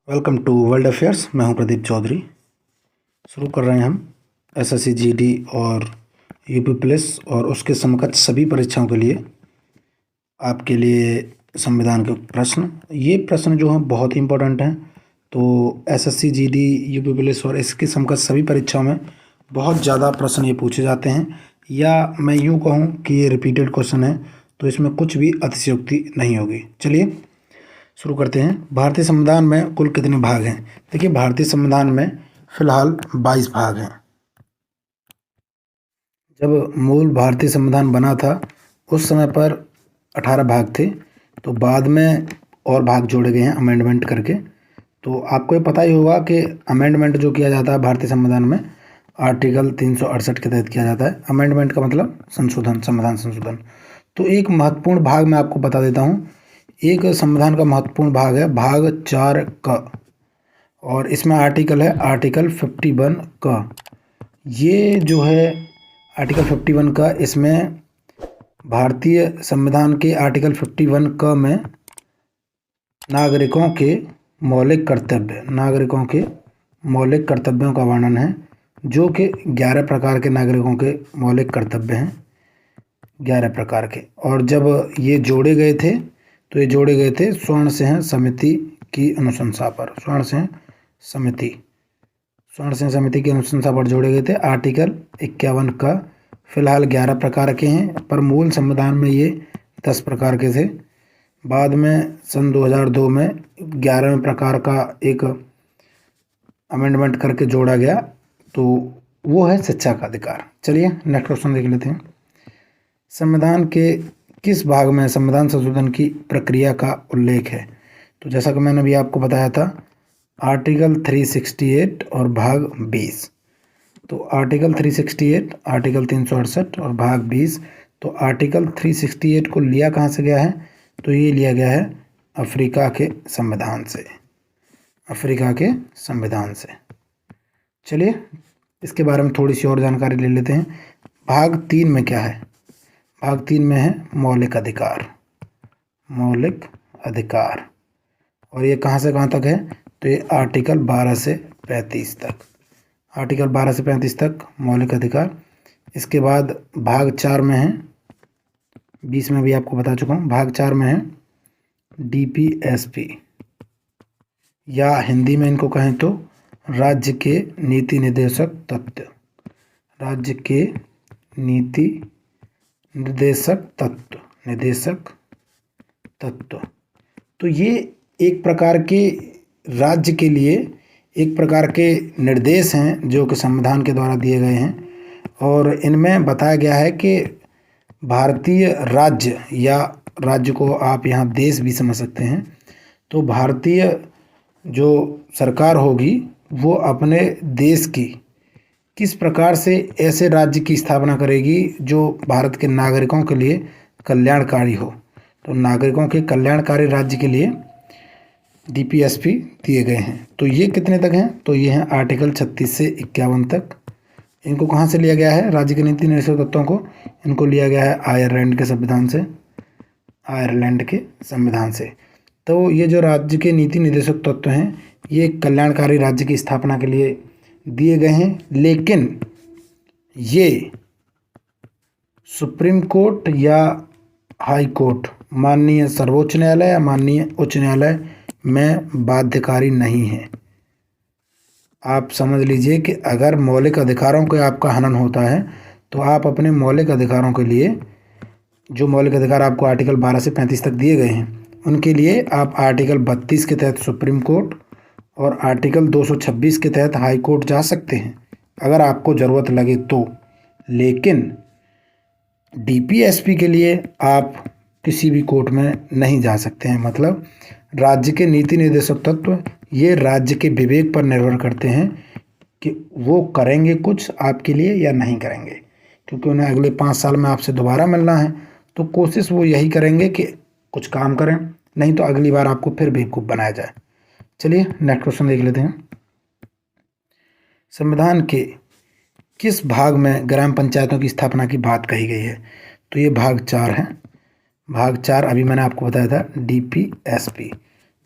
Welcome to world affairs. मैं हूं प्रदीप चौधरी। शुरू कर रहे हैं हम एसएससी जीडी और यूपी पुलिस और उसके समकक्ष सभी परीक्षाओं के लिए आपके लिए संविधान के प्रश्न। ये प्रश्न जो हैं बहुत ही इंपॉर्टेंट हैं। तो एसएससी जीडी यूपी पुलिस और इसके समकक्ष सभी परीक्षाओं में बहुत ज़्यादा प्रश्न ये पूछे जाते हैं, या मैं यूँ कहूँ कि ये रिपीटेड क्वेश्चन है, तो इसमें कुछ भी अतिशयोक्ति नहीं होगी। चलिए शुरू करते हैं। भारतीय संविधान में कुल कितने भाग हैं? देखिए, भारतीय संविधान में फिलहाल 22 भाग हैं। जब मूल भारतीय संविधान बना था उस समय पर 18 भाग थे, तो बाद में और भाग जोड़े गए हैं अमेंडमेंट करके। तो आपको ये पता ही होगा कि अमेंडमेंट जो किया जाता है भारतीय संविधान में आर्टिकल 368 के तहत किया जाता है। अमेंडमेंट का मतलब संशोधन, संविधान संशोधन। तो एक महत्वपूर्ण भाग मैं आपको बता देता हूँ। एक संविधान का महत्वपूर्ण भाग है भाग 4 का, और इसमें आर्टिकल है आर्टिकल 51 का। ये जो है आर्टिकल 51 का, इसमें भारतीय संविधान के आर्टिकल 51 का में नागरिकों के मौलिक कर्तव्यों का वर्णन है, जो कि 11 प्रकार के नागरिकों के मौलिक कर्तव्य हैं, 11 प्रकार के। और जब ये जोड़े गए थे तो ये जोड़े गए थे स्वर्ण सिंह समिति की अनुशंसा पर। स्वर्ण सिंह समिति की अनुशंसा पर जोड़े गए थे। आर्टिकल 51 का फिलहाल 11 प्रकार के हैं, पर मूल संविधान में ये 10 प्रकार के थे। बाद में सन 2002 में 11वें प्रकार का एक अमेंडमेंट करके जोड़ा गया, तो वो है शिक्षा का अधिकार। चलिए नेक्स्ट क्वेश्चन देख लेते हैं। संविधान के किस भाग में संविधान संशोधन की प्रक्रिया का उल्लेख है? तो जैसा कि मैंने अभी आपको बताया था, आर्टिकल 368 और भाग 20। तो आर्टिकल 368, आर्टिकल 368 और भाग 20। तो आर्टिकल 368 को लिया कहाँ से गया है? तो ये लिया गया है अफ्रीका के संविधान से। चलिए इसके बारे में थोड़ी सी और जानकारी ले लेते हैं। भाग 3 में क्या है? भाग 3 में है मौलिक अधिकार। और ये कहाँ से कहाँ तक है? तो ये आर्टिकल 12 से 35 तक। आर्टिकल 12 से 35 तक मौलिक अधिकार। इसके बाद भाग 4 में है, 20 में भी आपको बता चुका हूँ। भाग 4 में है DPSP, या हिंदी में इनको कहें तो राज्य के नीति निर्देशक तत्व। तो ये एक प्रकार के राज्य के लिए एक प्रकार के निर्देश हैं जो कि संविधान के द्वारा दिए गए हैं, और इनमें बताया गया है कि भारतीय राज्य, या राज्य को आप यहाँ देश भी समझ सकते हैं, तो भारतीय जो सरकार होगी वो अपने देश की किस प्रकार से ऐसे राज्य की स्थापना करेगी जो भारत के नागरिकों के लिए कल्याणकारी हो। तो नागरिकों के कल्याणकारी राज्य के लिए DPSP दिए गए हैं। तो ये कितने तक हैं? तो ये हैं आर्टिकल 36 से 51 तक। इनको कहाँ से लिया गया है? राज्य के नीति निर्देशक तत्वों को इनको लिया गया है आयरलैंड के संविधान से। तो ये जो राज्य के नीति निर्देशक तत्व हैं, ये कल्याणकारी राज्य की स्थापना के लिए दिए गए हैं, लेकिन ये सुप्रीम कोर्ट या हाई कोर्ट, माननीय सर्वोच्च न्यायालय या माननीय उच्च न्यायालय में बाध्यकारी नहीं है। आप समझ लीजिए कि अगर मौलिक अधिकारों के आपका हनन होता है, तो आप अपने मौलिक अधिकारों के लिए, जो मौलिक अधिकार आपको आर्टिकल 12 से 35 तक दिए गए हैं, उनके लिए आप आर्टिकल 32 के तहत सुप्रीम कोर्ट और आर्टिकल 226 के तहत हाई कोर्ट जा सकते हैं, अगर आपको ज़रूरत लगे तो। लेकिन DPSP के लिए आप किसी भी कोर्ट में नहीं जा सकते हैं। मतलब राज्य के नीति निर्देशक तत्व ये राज्य के विवेक पर निर्भर करते हैं कि वो करेंगे कुछ आपके लिए या नहीं करेंगे, क्योंकि उन्हें अगले 5 साल में आपसे दोबारा मिलना है। तो कोशिश वो यही करेंगे कि कुछ काम करें, नहीं तो अगली बार आपको फिर बेवकूफ़ बनाया जाए। चलिए नेक्स्ट क्वेश्चन देख लेते हैं। संविधान के किस भाग में ग्राम पंचायतों की स्थापना की बात कही गई है? तो ये भाग 4 है। भाग 4 अभी मैंने आपको बताया था DPSP।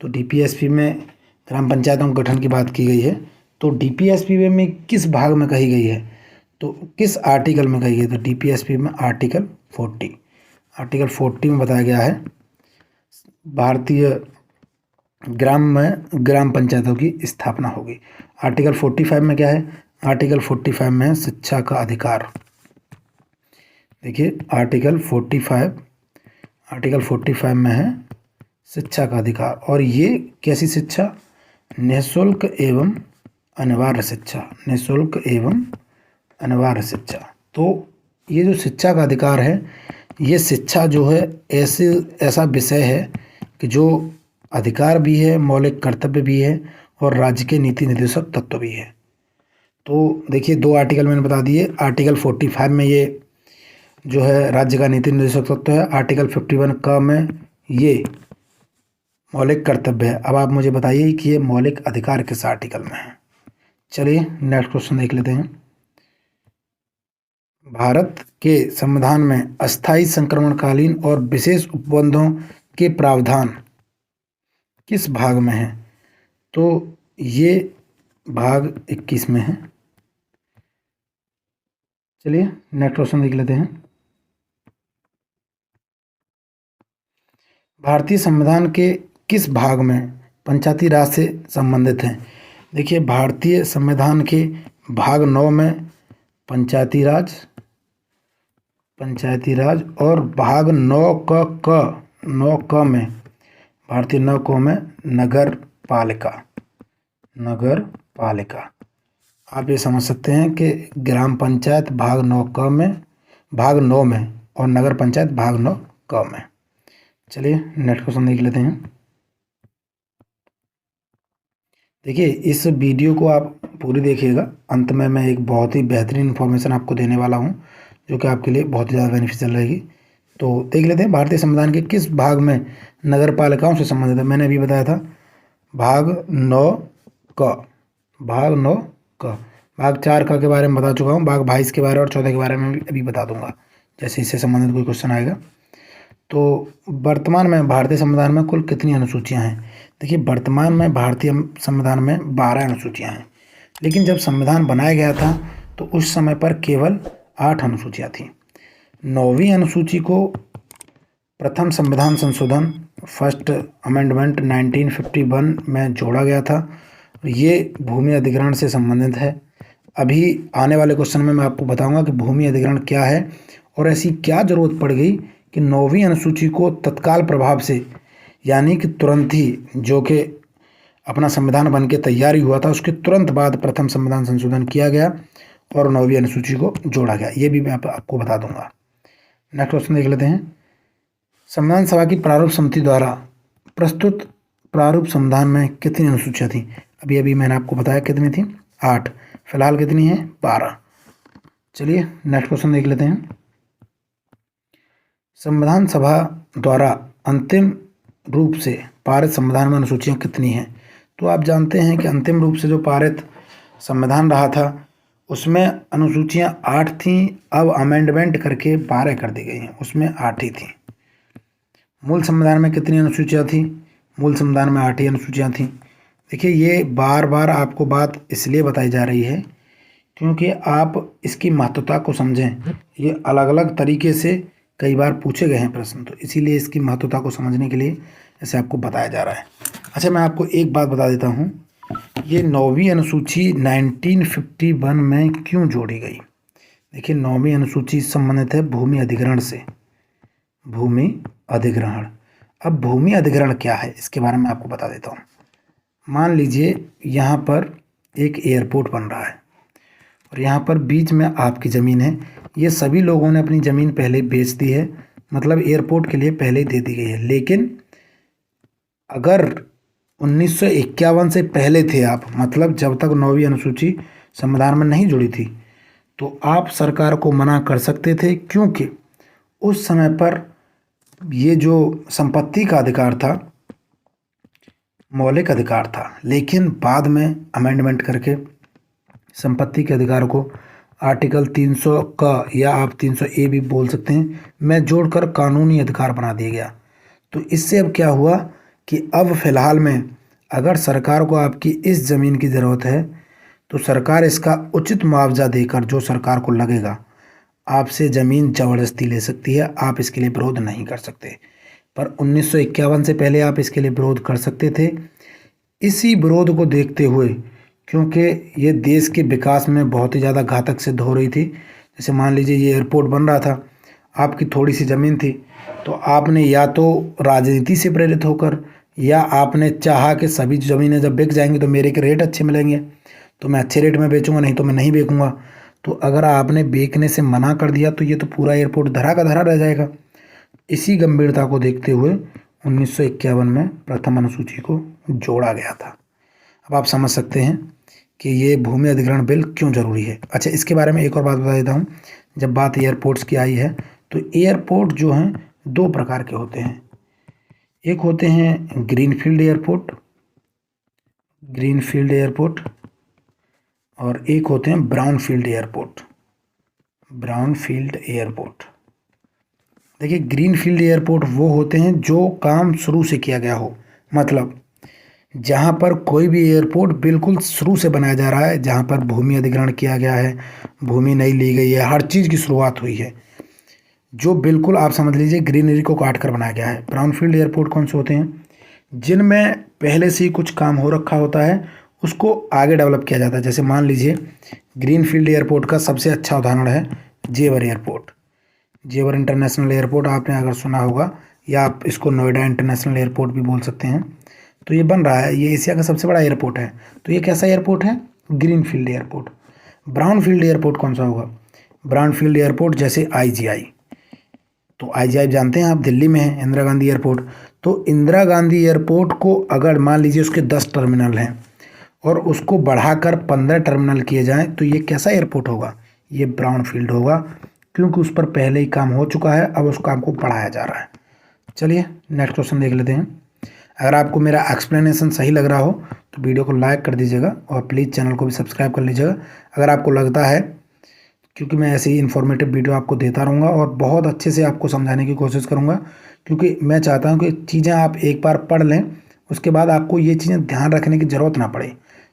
तो DPSP में ग्राम पंचायतों के गठन की बात की गई है, तो डीपीएसपी में किस भाग में कही गई है, तो किस आर्टिकल में कही गई, तो डीपीएसपी में आर्टिकल 40 में बताया गया है भारतीय ग्राम पंचायतों की स्थापना होगी। आर्टिकल 45 में क्या है, आर्टिकल 45 में है शिक्षा का अधिकार। देखिए आर्टिकल 45 में है शिक्षा का अधिकार, और ये कैसी शिक्षा, निःशुल्क एवं अनिवार्य शिक्षा, निःशुल्क एवं अनिवार्य शिक्षा। तो ये जो शिक्षा का अधिकार है, ये शिक्षा जो है ऐसा विषय है कि जो अधिकार भी है, मौलिक कर्तव्य भी है, और राज्य के नीति निर्देशक तत्व भी है। तो देखिए 2 आर्टिकल मैंने बता दिए। आर्टिकल 45 में ये जो है राज्य का नीति निर्देशक तत्व है। आर्टिकल 51 का में ये मौलिक कर्तव्य है। अब आप मुझे बताइए कि ये मौलिक अधिकार किस आर्टिकल में है। चलिए नेक्स्ट क्वेश्चन देख लेते हैं। भारत के संविधान में अस्थायी संक्रमणकालीन और विशेष उपबंधों के प्रावधान किस भाग में है, तो ये भाग 21 में है। चलिए नेक्स्ट क्वेश्चन देख लेते हैं। भारतीय संविधान के किस भाग में पंचायती राज से संबंधित हैं। देखिए भारतीय संविधान के भाग 9 में पंचायती राज और भाग 9 क में भारतीय 9 क में नगर पालिका। आप ये समझ सकते हैं कि ग्राम पंचायत भाग 9 में और नगर पंचायत भाग 9 क में। चलिए नेक्स्ट क्वेश्चन देख लेते हैं। देखिए इस वीडियो को आप पूरी देखिएगा, अंत में मैं एक बहुत ही बेहतरीन इन्फॉर्मेशन आपको देने वाला हूं जो कि आपके लिए बहुत ही ज़्यादा बेनिफिशियल रहेगी। तो देख लेते हैं भारतीय संविधान के किस भाग में नगर पालिकाओं से संबंधित है। मैंने अभी बताया था भाग 9 क। भाग 4 क के बारे में बता चुका हूँ। भाग 22 के बारे और 14 के बारे में भी अभी बता दूंगा जैसे इससे संबंधित कोई क्वेश्चन आएगा। तो वर्तमान में भारतीय संविधान में कुल कितनी अनुसूचियां हैं। देखिए वर्तमान में भारतीय संविधान में 12 अनुसूचियां हैं, लेकिन जब संविधान बनाया गया था तो उस समय पर केवल 8 अनुसूचियां थीं। 9वीं अनुसूची को प्रथम संविधान संशोधन फर्स्ट अमेंडमेंट 1951 में जोड़ा गया था। ये भूमि अधिग्रहण से संबंधित है। अभी आने वाले क्वेश्चन में मैं आपको बताऊंगा कि भूमि अधिग्रहण क्या है और ऐसी क्या जरूरत पड़ गई कि 9वीं अनुसूची को तत्काल प्रभाव से, यानी कि तुरंत ही, जो कि अपना संविधान बन के तैयारी हुआ था उसके तुरंत बाद प्रथम संविधान संशोधन किया गया और 9वीं अनुसूची को जोड़ा गया। ये भी मैं आपको बता दूंगा। नेक्स्ट क्वेश्चन देख लेते हैं। संविधान सभा की प्रारूप समिति द्वारा प्रस्तुत प्रारूप संविधान में कितनी अनुसूचियाँ थी। अभी मैंने आपको बताया कितनी थी, 8। फिलहाल कितनी है, 12। चलिए नेक्स्ट क्वेश्चन देख लेते हैं। संविधान सभा द्वारा अंतिम रूप से पारित संविधान में अनुसूचियाँ कितनी हैं। तो आप जानते हैं कि अंतिम रूप से जो पारित संविधान रहा था उसमें अनुसूचियाँ 8 थीं। अब अमेंडमेंट करके 12 कर दी गई हैं, उसमें 8 ही थीं। मूल संविधान में कितनी अनुसूचियाँ थीं, मूल संविधान में 8 ही अनुसूचियाँ थीं। देखिए ये बार बार आपको बात इसलिए बताई जा रही है क्योंकि आप इसकी महत्वता को समझें। ये अलग अलग तरीके से कई बार पूछे गए हैं प्रश्न, तो इसीलिए इसकी महत्वता को समझने के लिए ऐसे आपको बताया जा रहा है। अच्छा मैं आपको एक बात बता देता हूँ, ये 9वीं अनुसूची 1951 में क्यों जोड़ी गई। देखिए 9वीं अनुसूची संबंधित है भूमि अधिग्रहण से। भूमि अधिग्रहण, अब भूमि अधिग्रहण क्या है इसके बारे में आपको बता देता हूँ। मान लीजिए यहाँ पर एक एयरपोर्ट बन रहा है और यहाँ पर बीच में आपकी ज़मीन है। ये सभी लोगों ने अपनी ज़मीन पहले बेच दी है, मतलब एयरपोर्ट के लिए पहले ही दे दी गई है। लेकिन अगर 1951 से पहले थे आप, मतलब जब तक 9वीं अनुसूची संविधान में नहीं जुड़ी थी, तो आप सरकार को मना कर सकते थे क्योंकि उस समय पर ये जो संपत्ति का अधिकार था मौलिक अधिकार था। लेकिन बाद में अमेंडमेंट करके संपत्ति के अधिकार को आर्टिकल 300 का, या आप 300A भी बोल सकते हैं, में जोड़कर कानूनी अधिकार बना दिया गया। तो इससे अब क्या हुआ कि अब फिलहाल में अगर सरकार को आपकी इस ज़मीन की ज़रूरत है तो सरकार इसका उचित मुआवजा देकर, जो सरकार को लगेगा, आपसे ज़मीन ज़बरदस्ती ले सकती है। आप इसके लिए विरोध नहीं कर सकते। पर 1951 से पहले आप इसके लिए विरोध कर सकते थे। इसी विरोध को देखते हुए, क्योंकि ये देश के विकास में बहुत ही ज़्यादा घातक सिद्ध हो रही थी। जैसे मान लीजिए ये एयरपोर्ट बन रहा था, आपकी थोड़ी सी ज़मीन थी, तो आपने या तो राजनीति से प्रेरित होकर, या आपने चाहा कि सभी ज़मीनें जब बिक जाएंगी तो मेरे के रेट अच्छे मिलेंगे, तो मैं अच्छे रेट में बेचूंगा, नहीं तो मैं नहीं बेचूंगा। तो अगर आपने बेचने से मना कर दिया तो ये तो पूरा एयरपोर्ट धरा का धरा रह जाएगा। इसी गंभीरता को देखते हुए 1951 में प्रथम अनुसूची को जोड़ा गया था। अब आप समझ सकते हैं कि ये भूमि अधिग्रहण बिल क्यों ज़रूरी है। अच्छा, इसके बारे में एक और बात बता देता हूँ। जब बात एयरपोर्ट्स की आई है तो एयरपोर्ट जो हैं दो प्रकार के होते हैं। एक होते हैं ग्रीनफील्ड एयरपोर्ट, और एक होते हैं ब्राउनफील्ड एयरपोर्ट। देखिए, ग्रीनफील्ड एयरपोर्ट वो होते हैं जो काम शुरू से किया गया हो, मतलब जहाँ पर कोई भी एयरपोर्ट बिल्कुल शुरू से बनाया जा रहा है, जहाँ पर भूमि अधिग्रहण किया गया है, भूमि नहीं ली गई है, हर चीज़ की शुरुआत हुई है, जो बिल्कुल आप समझ लीजिए ग्रीनरी को काट कर बनाया गया है। ब्राउनफील्ड एयरपोर्ट कौन से होते हैं? जिनमें पहले से ही कुछ काम हो रखा होता है, उसको आगे डेवलप किया जाता है। जैसे मान लीजिए ग्रीनफील्ड एयरपोर्ट का सबसे अच्छा उदाहरण है जेवर एयरपोर्ट। जेवर इंटरनेशनल एयरपोर्ट आपने अगर सुना होगा, या आप इसको नोएडा इंटरनेशनल एयरपोर्ट भी बोल सकते हैं। तो ये बन रहा है, ये एशिया का सबसे बड़ा एयरपोर्ट है। तो ये कैसा एयरपोर्ट है? Greenfield airport. ब्राउनफील्ड एयरपोर्ट कौन सा होगा? ब्राउनफील्ड एयरपोर्ट जैसे आईजीआई। तो आईजीआई जानते हैं आप, दिल्ली में है, इंदिरा गांधी एयरपोर्ट। तो इंदिरा गांधी एयरपोर्ट को अगर मान लीजिए उसके 10 टर्मिनल हैं और उसको बढ़ाकर 15 टर्मिनल किए जाएं, तो ये कैसा एयरपोर्ट होगा? ये ब्राउनफील्ड होगा, क्योंकि उस पर पहले ही काम हो चुका है, अब उस काम को बढ़ाया जा रहा है। चलिए नेक्स्ट क्वेश्चन देख लेते हैं। अगर आपको मेरा एक्सप्लेनेशन सही लग रहा हो तो वीडियो को लाइक कर दीजिएगा और प्लीज़ चैनल को भी सब्सक्राइब कर लीजिएगा। अगर आपको लगता है, क्योंकि मैं ऐसे ही इन्फॉर्मेटिव वीडियो आपको देता रहूँगा और बहुत अच्छे से आपको समझाने की कोशिश करूँगा, क्योंकि मैं चाहता हूँ कि चीज़ें आप एक बार पढ़ लें, उसके बाद आपको ये चीज़ें ध्यान रखने की ज़रूरत ना पड़े,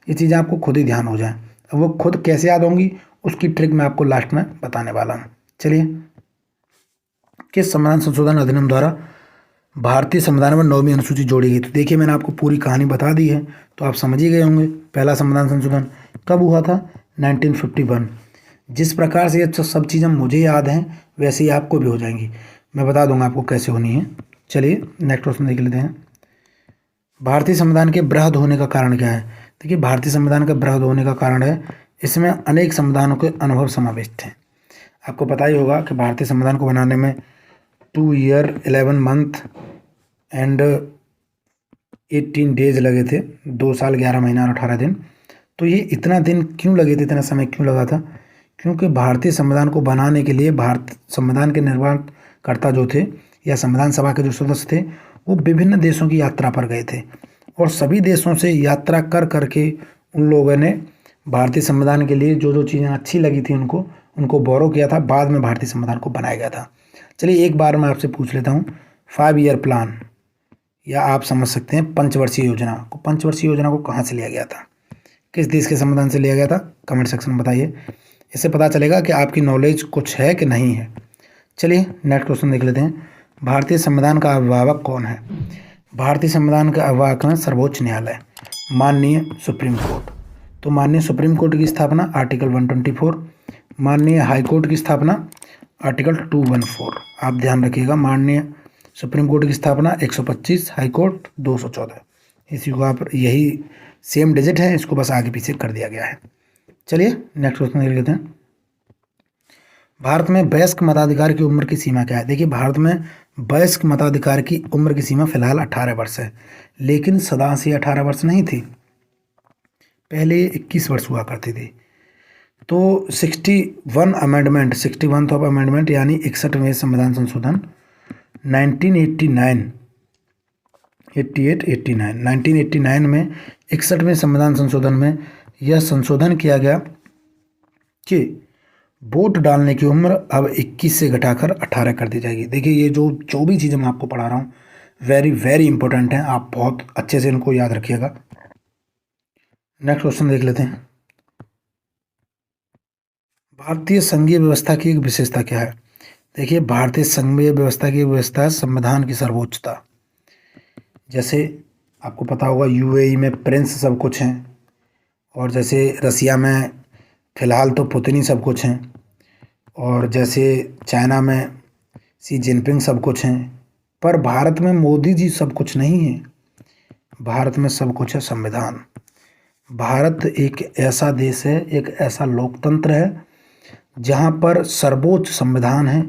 ये चीज़ें आपको खुद ही ध्यान हो जाएँ। वो खुद कैसे याद होंगी उसकी ट्रिक मैं आपको लास्ट में बताने वाला हूँ। चलिए, किस संविधान संशोधन अधिनियम द्वारा भारतीय संविधान में 9वीं अनुसूची जोड़ी गई? तो देखिए, मैंने आपको पूरी कहानी बता दी है, तो आप समझ ही गए होंगे। पहला संविधान संशोधन कब हुआ था? 1951। जिस प्रकार से ये सब चीज़ें मुझे याद हैं, वैसे ही आपको भी हो जाएंगी। मैं बता दूंगा आपको कैसे होनी है। चलिए नेक्स्ट क्वेश्चन देख लेते हैं। भारतीय संविधान के वृहद होने का कारण क्या है? देखिए, भारतीय संविधान का वृहद होने का कारण है, इसमें अनेक संविधानों के अनुभव समाविष्ट हैं। आपको पता ही होगा कि भारतीय संविधान को बनाने में 2 ईयर 11 मंथ एंड 18 डेज लगे थे। 2 साल 11 महीना और 18 दिन। तो ये इतना दिन क्यों लगे थे, इतना समय क्यों लगा था? क्योंकि भारतीय संविधान को बनाने के लिए भारत संविधान के निर्माणकर्ता जो थे, या संविधान सभा के जो सदस्य थे, वो विभिन्न देशों की यात्रा पर गए थे, और सभी देशों से यात्रा कर करके उन लोगों ने भारतीय संविधान के लिए जो जो चीज़ें अच्छी लगी थी उनको बोरो किया था। बाद में भारतीय संविधान को बनाया गया था। चलिए, एक बार मैं आपसे पूछ लेता हूँ, 5 ईयर प्लान, या आप समझ सकते हैं पंचवर्षीय योजना को कहाँ से लिया गया था? किस देश के संविधान से लिया गया था? कमेंट सेक्शन में बताइए। इससे पता चलेगा कि आपकी नॉलेज कुछ है कि नहीं है। चलिए नेक्स्ट क्वेश्चन देख लेते हैं। भारतीय संविधान का अभिभावक कौन है? भारतीय संविधान का अभिभावक है सर्वोच्च न्यायालय, माननीय सुप्रीम कोर्ट। तो माननीय सुप्रीम कोर्ट की स्थापना आर्टिकल 124, माननीय हाई कोर्ट की स्थापना आर्टिकल 214। आप ध्यान रखिएगा, माननीय सुप्रीम कोर्ट की स्थापना 125, हाई कोर्ट 214। इसी को आप, यही सेम डिजिट है, इसको बस आगे पीछे कर दिया गया है। चलिए नेक्स्ट क्वेश्चन देख लेते हैं। भारत में वयस्क मताधिकार की उम्र की सीमा क्या है? देखिए, भारत में वयस्क मताधिकार की उम्र की सीमा फिलहाल 18 वर्ष है, लेकिन सदा से 18 वर्ष नहीं थी, पहले 21 वर्ष हुआ करती थी। तो 61 अमेंडमेंट, 61th अमेंडमेंट यानी 61वें संविधान संशोधन 1989 में 61वें संविधान संशोधन में यह संशोधन किया गया कि वोट डालने की उम्र अब 21 से घटाकर 18 कर दी जाएगी। देखिए, ये जो भी चीज़ें मैं आपको पढ़ा रहा हूँ, वेरी वेरी इंपॉर्टेंट हैं, आप बहुत अच्छे से इनको याद रखिएगा। नेक्स्ट क्वेश्चन देख लेते हैं। भारतीय संघीय व्यवस्था की एक विशेषता क्या है? देखिए, भारतीय संघीय व्यवस्था की व्यवस्था है संविधान की सर्वोच्चता। जैसे आपको पता होगा यूएई में प्रिंस सब कुछ हैं, और जैसे रसिया में फ़िलहाल तो पुतिन ही सब कुछ हैं, और जैसे चाइना में सी जिनपिंग सब कुछ हैं, पर भारत में मोदी जी सब कुछ नहीं है। भारत में सब कुछ है संविधान। भारत एक ऐसा देश है, एक ऐसा लोकतंत्र है जहाँ पर सर्वोच्च संविधान है।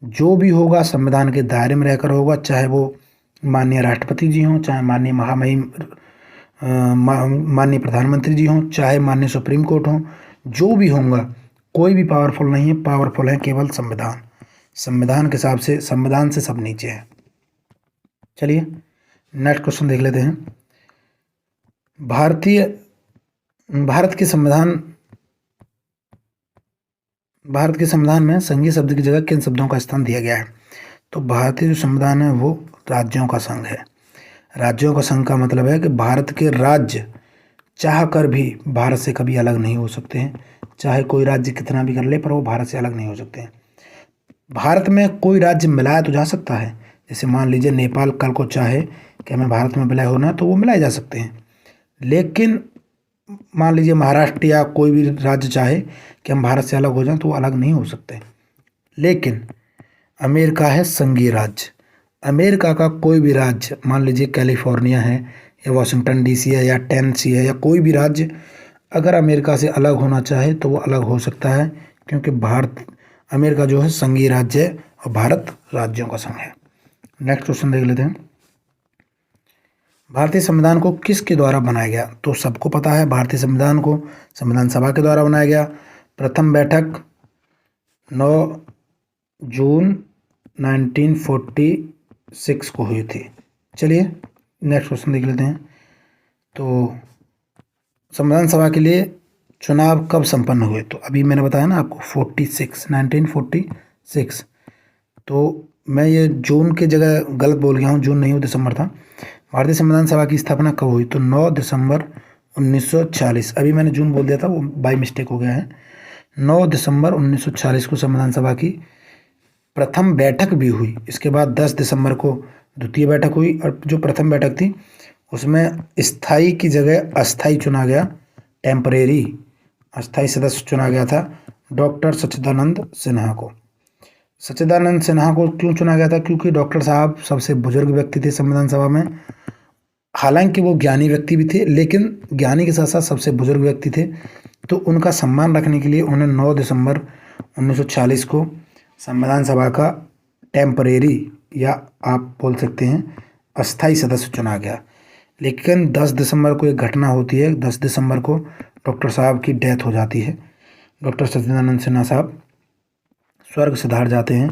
जो भी होगा संविधान के दायरे में रहकर होगा, चाहे वो माननीय राष्ट्रपति जी हों, चाहे माननीय महामहिम माननीय प्रधानमंत्री जी हों, चाहे माननीय सुप्रीम कोर्ट हों, जो भी होगा, कोई भी पावरफुल नहीं है। पावरफुल है केवल संविधान। संविधान के हिसाब से संविधान से सब नीचे है। चलिए नेक्स्ट क्वेश्चन देख लेते हैं। भारत के संविधान में संघीय शब्द की जगह किन शब्दों का स्थान दिया गया है? तो भारतीय जो संविधान है वो राज्यों का संघ है। राज्यों का संघ का मतलब है कि भारत के राज्य चाह कर भी भारत से कभी अलग नहीं हो सकते हैं। चाहे कोई राज्य कितना भी कर ले, पर वो भारत से अलग नहीं हो सकते हैं। भारत में कोई राज्य मिलाया तो जा सकता है। जैसे मान लीजिए नेपाल कल को चाहे कि हमें भारत में विलय होना है, तो वो मिलाए जा सकते हैं। लेकिन मान लीजिए महाराष्ट्र या कोई भी राज्य चाहे कि हम भारत से अलग हो जाएं, तो वो अलग नहीं हो सकते। लेकिन अमेरिका है संघीय राज्य। अमेरिका का कोई भी राज्य, मान लीजिए कैलिफोर्निया है या वाशिंगटन डीसी है या टेनेसी है या कोई भी राज्य, अगर अमेरिका से अलग होना चाहे तो वो अलग हो सकता है, क्योंकि अमेरिका जो है संघीय राज्य है और भारत राज्यों का संघ है। नेक्स्ट क्वेश्चन देख लेते हैं। भारतीय संविधान को किसके द्वारा बनाया गया? तो सबको पता है, भारतीय संविधान को संविधान सभा के द्वारा बनाया गया। प्रथम बैठक 9 जून 1946 को हुई थी। चलिए नेक्स्ट क्वेश्चन देख लेते हैं। तो संविधान सभा के लिए चुनाव कब संपन्न हुए? तो अभी मैंने बताया ना आपको 1946। तो मैं ये जून की जगह गलत बोल गया हूँ, जून नहीं, वो दिसंबर था। भारतीय संविधान सभा की स्थापना कब हुई? तो 9 दिसंबर 1946। अभी मैंने जून बोल दिया था, वो बाई मिस्टेक हो गया है। 9 दिसंबर 1946 को संविधान सभा की प्रथम बैठक भी हुई। इसके बाद 10 दिसंबर को द्वितीय बैठक हुई, और जो प्रथम बैठक थी उसमें स्थायी की जगह अस्थायी चुना गया, टेम्परेरी अस्थायी सदस्य चुना गया था डॉक्टर सच्चिदानंद सिन्हा को। सच्चिदानंद सिन्हा को क्यों चुना गया था? क्योंकि डॉक्टर साहब सबसे बुजुर्ग व्यक्ति थे संविधान सभा में। हालांकि वो ज्ञानी व्यक्ति भी थे, लेकिन ज्ञानी के साथ साथ सबसे बुजुर्ग व्यक्ति थे, तो उनका सम्मान रखने के लिए उन्हें 9 दिसंबर 1946 को संविधान सभा का टेम्परेरी, या आप बोल सकते हैं अस्थायी सदस्य चुना गया। लेकिन 10 दिसंबर को एक घटना होती है। 10 दिसंबर को डॉक्टर साहब की डेथ हो जाती है। डॉक्टर सच्चिदानंद सिन्हा साहब स्वर्ग सिधार जाते हैं।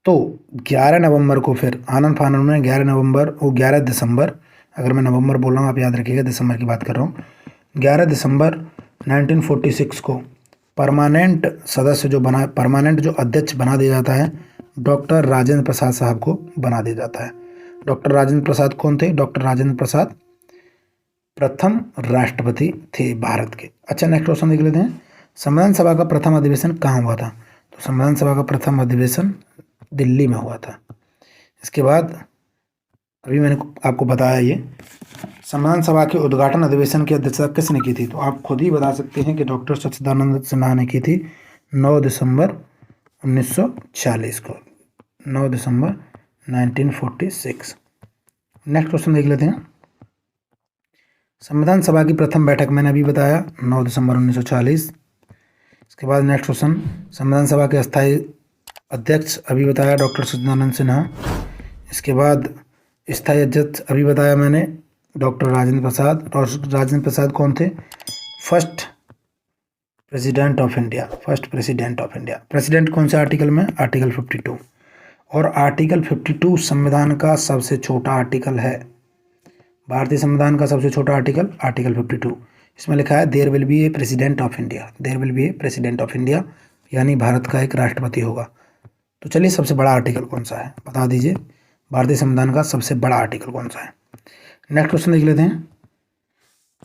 तो 11 नवंबर को फिर आनंद फानंद में 11 दिसंबर, अगर मैं नवंबर बोल रहा हूँ आप याद रखिएगा, दिसंबर की बात कर रहा हूँ। 11 दिसंबर 1946 को परमानेंट जो अध्यक्ष बना दिया जाता है, डॉक्टर राजेंद्र प्रसाद साहब को बना दिया जाता है। डॉक्टर राजेंद्र प्रसाद कौन थे? डॉक्टर राजेंद्र प्रसाद प्रथम राष्ट्रपति थे भारत के। अच्छा नेक्स्ट क्वेश्चन देख लेते हैं। संविधान सभा का प्रथम अधिवेशन कहाँ हुआ था? तो संविधान सभा का प्रथम अधिवेशन दिल्ली में हुआ था। इसके बाद अभी मैंने आपको बताया, ये संविधान सभा के उद्घाटन अधिवेशन की अध्यक्षता किसने की थी? तो आप खुद ही बता सकते हैं कि डॉक्टर सच्चिदानंद सिन्हा ने की थी 9 दिसंबर 1946 को। 9 दिसंबर 1946। नेक्स्ट क्वेश्चन देख लेते हैं। संविधान सभा की प्रथम बैठक मैंने अभी बताया 9 दिसंबर 1946। इसके बाद नेक्स्ट क्वेश्चन, संविधान सभा के अस्थायी अध्यक्ष अभी बताया डॉक्टर सच्चिदानंद सिन्हा। इसके बाद स्थायी अध्यक्ष अभी बताया मैंने डॉक्टर राजेंद्र प्रसाद। और राजेंद्र प्रसाद कौन थे? First president of India. President कौन से आर्टिकल में? आर्टिकल 52। और आर्टिकल 52 संविधान का सबसे छोटा आर्टिकल है। भारतीय संविधान का सबसे छोटा आर्टिकल 52। इसमें लिखा है there will be a president of India, यानी भारत का एक राष्ट्रपति होगा। तो चलिए सबसे बड़ा आर्टिकल कौन सा है बता दीजिए। भारतीय संविधान का सबसे बड़ा आर्टिकल कौन सा है? नेक्स्ट क्वेश्चन देख लेते हैं।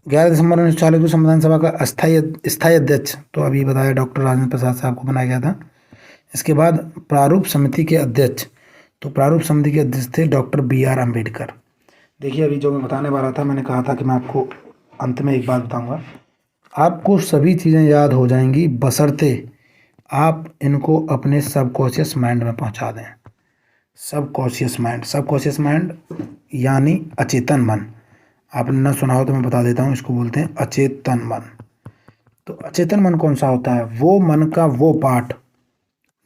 11 दिसंबर 1940 को संविधान सभा का स्थायी अध्यक्ष तो अभी बताया डॉक्टर राजेंद्र प्रसाद साहब को बनाया गया था। इसके बाद प्रारूप समिति के अध्यक्ष, तो प्रारूप समिति के अध्यक्ष थे डॉक्टर BR अम्बेडकर। देखिए अभी जो मैं बताने वाला था, मैंने कहा था कि मैं आपको अंत में एक बात बताऊंगा, आपको सभी चीज़ें याद हो जाएंगी बशर्ते आप इनको अपने सबकॉन्शियस माइंड में पहुंचा दें। सबकॉन्शियस माइंड यानी अचेतन मन। आपने ना सुना हो तो मैं बता देता हूँ, इसको बोलते हैं अचेतन मन। तो अचेतन मन कौन सा होता है? वो मन का वो पार्ट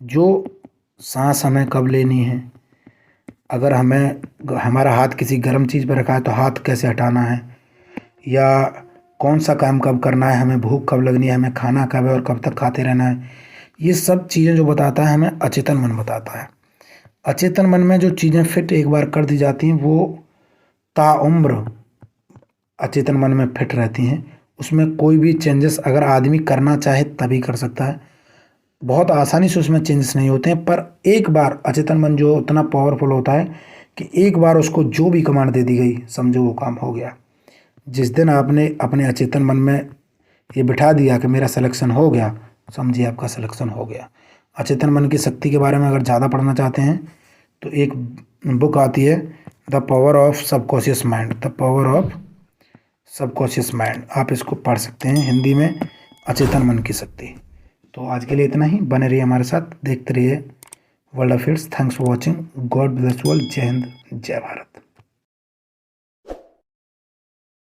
जो सांस हमें कब लेनी है, अगर हमारा हाथ किसी गर्म चीज़ पर रखा है तो हाथ कैसे हटाना है, या कौन सा काम कब करना है, हमें भूख कब लगनी है, हमें खाना कब है और कब तक खाते रहना है, ये सब चीज़ें जो बताता है हमें अचेतन मन बताता है। अचेतन मन में जो चीज़ें फिट एक बार कर दी जाती हैं वो ताउम्र अचेतन मन में फिट रहती हैं। उसमें कोई भी चेंजेस अगर आदमी करना चाहे तभी कर सकता है, बहुत आसानी से उसमें चेंजेस नहीं होते हैं। पर एक बार अचेतन मन जो उतना पावरफुल होता है कि एक बार उसको जो भी कमांड दे दी गई, समझो वो काम हो गया। जिस दिन आपने अपने अचेतन मन में ये बिठा दिया कि मेरा सिलेक्शन हो गया, समझिए आपका सिलेक्शन हो गया। अचेतन मन की शक्ति के बारे में अगर ज़्यादा पढ़ना चाहते हैं तो एक बुक आती है the power of subconscious mind, the power of subconscious mind, आप इसको पढ़ सकते हैं हिंदी में, अचेतन मन की शक्ति। तो आज के लिए इतना ही, बने रहिए हमारे साथ, देखते रहिए world affairs. Thanks for watching, God bless you all, जय हिंद जय भारत।